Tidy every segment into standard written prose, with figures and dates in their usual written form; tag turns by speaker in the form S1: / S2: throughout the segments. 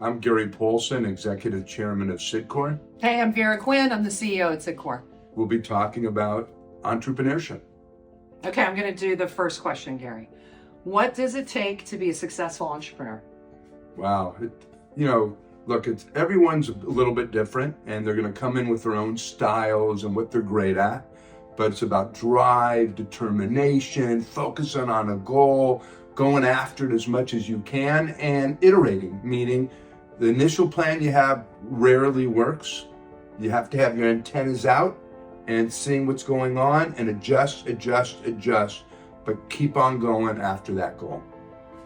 S1: I'm Gary Polson, Executive Chairman of Cydcor.
S2: Hey, I'm Vera Quinn. I'm the CEO at Cydcor.
S1: We'll be talking about entrepreneurship.
S2: Okay, I'm going to do the first question, Gary. What does it take to be a successful entrepreneur?
S1: Wow. Look, everyone's a little bit different, and they're going to come in with their own styles and what they're great at. But it's about drive, determination, focusing on a goal, going after it as much as you can, and iterating, meaning the initial plan you have rarely works. You have to have your antennas out and seeing what's going on and adjust, but keep on going after that goal.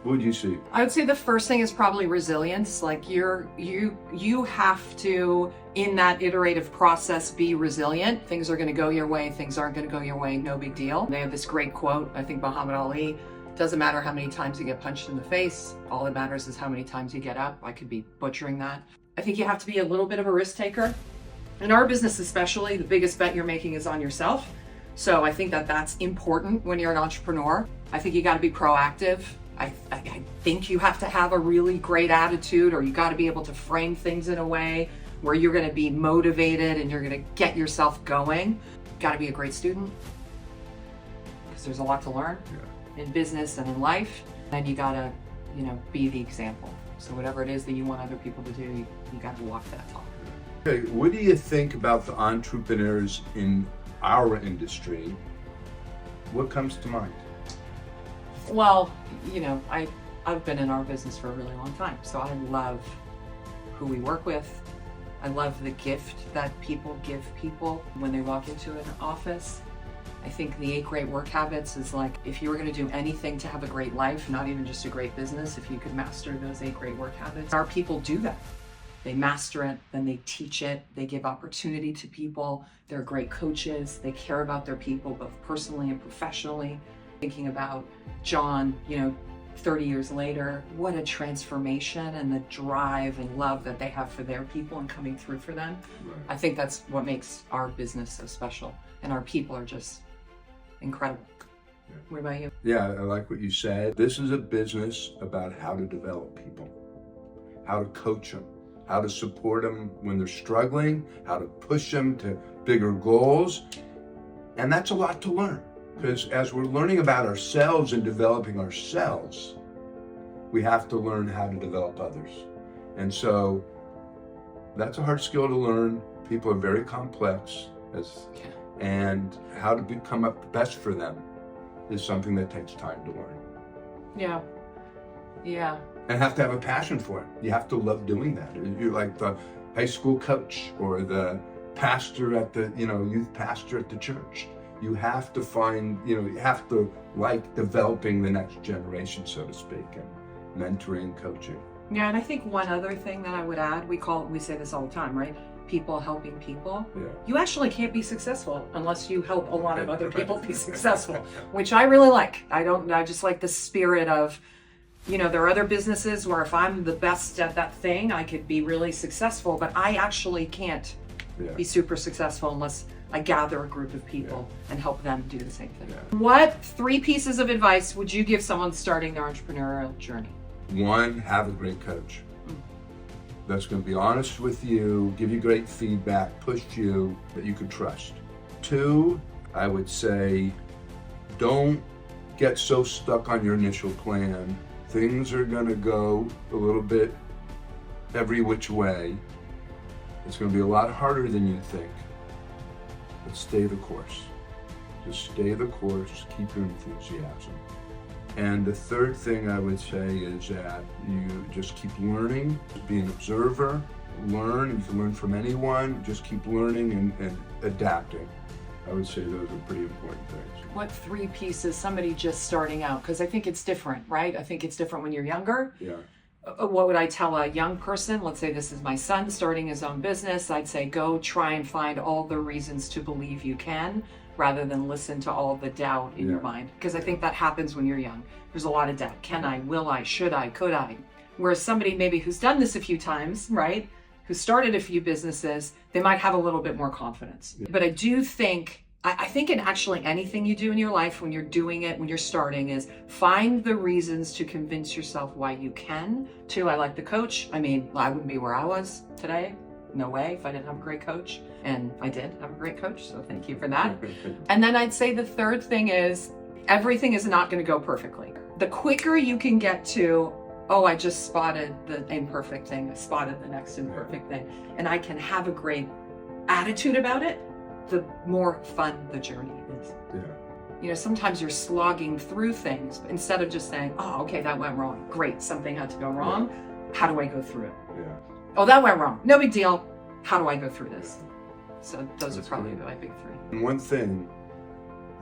S1: What would you see?
S2: I would say the first thing is probably resilience. Like you have to, in that iterative process, be resilient. Things are going to go your way. Things aren't going to go your way. No big deal. They have this great quote, I think Muhammad Ali, doesn't matter how many times you get punched in the face. All that matters is how many times you get up. I could be butchering that. I think you have to be a little bit of a risk taker. In our business especially, the biggest bet you're making is on yourself. So I think that that's important when you're an entrepreneur. I think you got to be proactive. I think you have to have a really great attitude, or you got to be able to frame things in a way where you're going to be motivated and you're going to get yourself going. Got to be a great student because there's a lot to learn in business and in life. Then you got to, be the example. So whatever it is that you want other people to do, you got to walk that talk.
S1: Okay, what do you think about the entrepreneurs in our industry? What comes to mind?
S2: Well, I've been in our business for a really long time, so I love who we work with. I love the gift that people give people when they walk into an office. I think the 8 great work habits is like, if you were going to do anything to have a great life, not even just a great business, if you could master those 8 great work habits. Our people do that. They master it, then they teach it, they give opportunity to people, they're great coaches, they care about their people both personally and professionally. Thinking about John, 30 years later, what a transformation, and the drive and love that they have for their people and coming through for them. Right. I think that's what makes our business so special, and our people are just incredible. Yeah. What about you?
S1: Yeah, I like what you said. This is a business about how to develop people, how to coach them, how to support them when they're struggling, how to push them to bigger goals. And that's a lot to learn, because as we're learning about ourselves and developing ourselves, we have to learn how to develop others. And so that's a hard skill to learn. People are very complex, and how to become up the best for them is something that takes time to learn.
S2: Yeah.
S1: And have to have a passion for it. You have to love doing that. You're like the high school coach or the pastor at the, youth pastor at the church. You have to find, you have to like developing the next generation, so to speak, and mentoring, coaching.
S2: Yeah, and I think one other thing that I would add, we say this all the time, right? People helping people. Yeah. You actually can't be successful unless you help a lot of other people be successful, which I really like. I just like the spirit of, there are other businesses where if I'm the best at that thing, I could be really successful, but I actually can't be super successful unless I gather a group of people and help them do the same thing. Yeah. What 3 pieces of advice would you give someone starting their entrepreneurial journey?
S1: 1, have a great coach. That's going to be honest with you, give you great feedback, push you, that you can trust. 2, I would say, don't get so stuck on your initial plan. Things are going to go a little bit every which way. It's going to be a lot harder than you think. But stay the course. Just stay the course, keep your enthusiasm. And the 3rd thing I would say is that you just keep learning, be an observer, learn. You can learn from anyone, just keep learning and adapting. I would say those are pretty important things.
S2: What 3 pieces, somebody just starting out, because I think it's different, right? I think it's different when you're younger.
S1: Yeah.
S2: What would I tell a young person? Let's say this is my son starting his own business. I'd say go try and find all the reasons to believe you can, rather than listen to all the doubt in your mind. Because I think that happens when you're young. There's a lot of doubt. Can I, will I, should I, could I? Whereas somebody maybe who's done this a few times, right? Who started a few businesses, they might have a little bit more confidence. Yeah. But I do think I think in actually anything you do in your life, when you're doing it, when you're starting, is find the reasons to convince yourself why you can. Two, I like the coach. I mean, I wouldn't be where I was today. No way, if I didn't have a great coach. And I did have a great coach, so thank you for that. And then I'd say the third thing is everything is not going to go perfectly. The quicker you can get to, oh, I just spotted the imperfect thing, I spotted the next imperfect thing, and I can have a great attitude about it, the more fun the journey is.
S1: Yeah.
S2: You know, sometimes you're slogging through things, but instead of just saying, oh, okay, that went wrong. Great, something had to go wrong. How do I go through it?
S1: Yeah.
S2: Oh, that went wrong. No big deal. How do I go through this? So those are probably my big three.
S1: And one thing,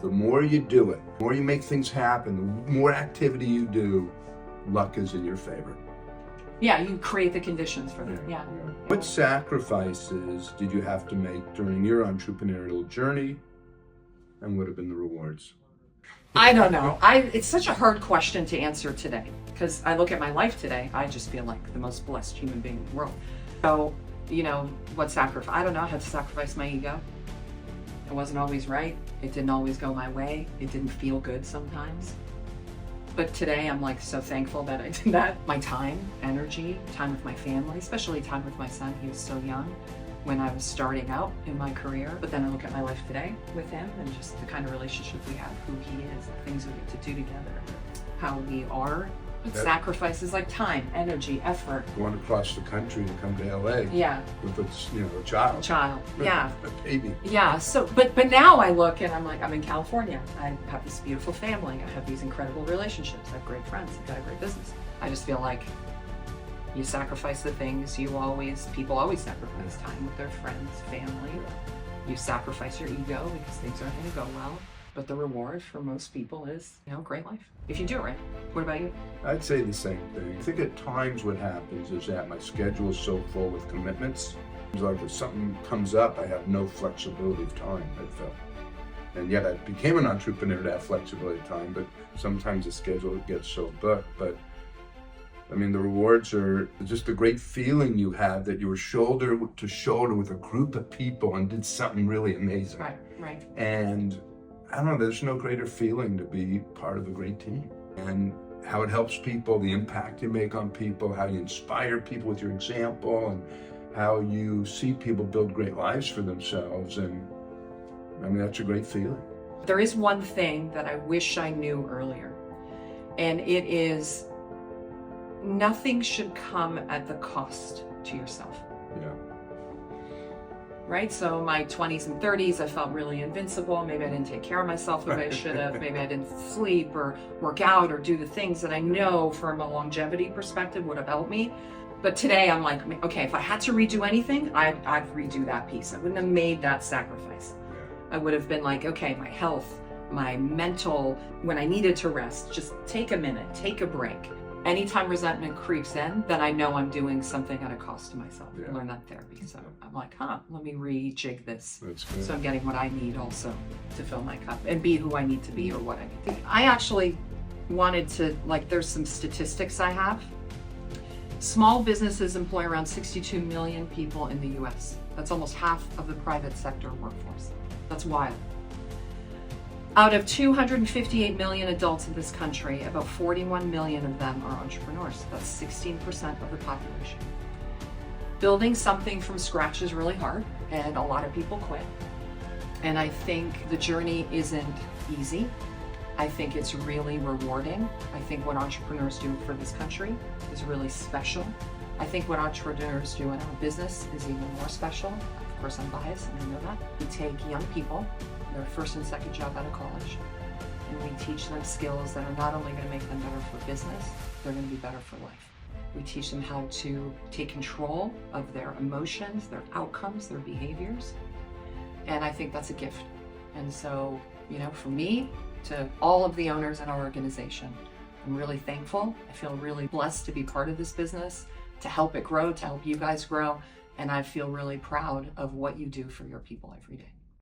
S1: the more you do it, the more you make things happen, the more activity you do, luck is in your favor.
S2: Yeah, you create the conditions for that. Yeah.
S1: What sacrifices did you have to make during your entrepreneurial journey, and what have been the rewards?
S2: I don't know. It's such a hard question to answer today, because I look at my life today, I just feel like the most blessed human being in the world. So, you know, what sacrifice? I don't know. I had to sacrifice my ego. It wasn't always right. It didn't always go my way. It didn't feel good sometimes. But today I'm like so thankful that I did that. My time, energy, time with my family, especially time with my son. He was so young when I was starting out in my career. But then I look at my life today with him and just the kind of relationship we have, who he is, the things we get to do together, how we are. It sacrifices like time, energy, effort.
S1: Going across the country to come to LA.
S2: Yeah.
S1: With a child.
S2: Yeah.
S1: A baby.
S2: Yeah. So, but now I look and I'm like, I'm in California. I have this beautiful family. I have these incredible relationships. I have great friends. I've got a great business. I just feel like you sacrifice the things people always sacrifice time with their friends, family. You sacrifice your ego because things aren't going to go well. But the reward for most people is, you know, great life. If you do it right. What about you?
S1: I'd say the same thing. I think at times what happens is that my schedule is so full with commitments. It's like if something comes up, I have no flexibility of time, I felt. And yet I became an entrepreneur to have flexibility of time, but sometimes the schedule gets so booked. But I mean, the rewards are just the great feeling you have that you were shoulder to shoulder with a group of people and did something really amazing.
S2: Right.
S1: And I don't know, there's no greater feeling to be part of a great team. And how it helps people, the impact you make on people, how you inspire people with your example, and how you see people build great lives for themselves. And I mean, that's a great feeling.
S2: There is one thing that I wish I knew earlier, and it is nothing should come at the cost to yourself.
S1: Yeah.
S2: Right? So my 20s and 30s, I felt really invincible. Maybe I didn't take care of myself the way I should have. Maybe I didn't sleep or work out or do the things that I know from a longevity perspective would have helped me. But today I'm like, okay, if I had to redo anything, I'd redo that piece. I wouldn't have made that sacrifice. I would have been like, okay, my health, my mental, when I needed to rest, just take a minute, take a break. Anytime resentment creeps in, then I know I'm doing something at a cost to myself. I learned that therapy. So I'm like, let me rejig this.
S1: That's good.
S2: So I'm getting what I need also to fill my cup and be who I need to be or what I need to be. I actually wanted to, there's some statistics I have. Small businesses employ around 62 million people in the US. That's almost half of the private sector workforce. That's wild. Out of 258 million adults in this country, about 41 million of them are entrepreneurs. That's 16% of the population. Building something from scratch is really hard, and a lot of people quit. And I think the journey isn't easy. I think it's really rewarding. I think what entrepreneurs do for this country is really special. I think what entrepreneurs do in our business is even more special. Of course, I'm biased, and I know that. We take young people, their first and second job out of college, and we teach them skills that are not only going to make them better for business, they're going to be better for life. We teach them how to take control of their emotions, their outcomes, their behaviors, and I think that's a gift. And so, for me, to all of the owners in our organization, I'm really thankful. I feel really blessed to be part of this business, to help it grow, to help you guys grow, and I feel really proud of what you do for your people every day.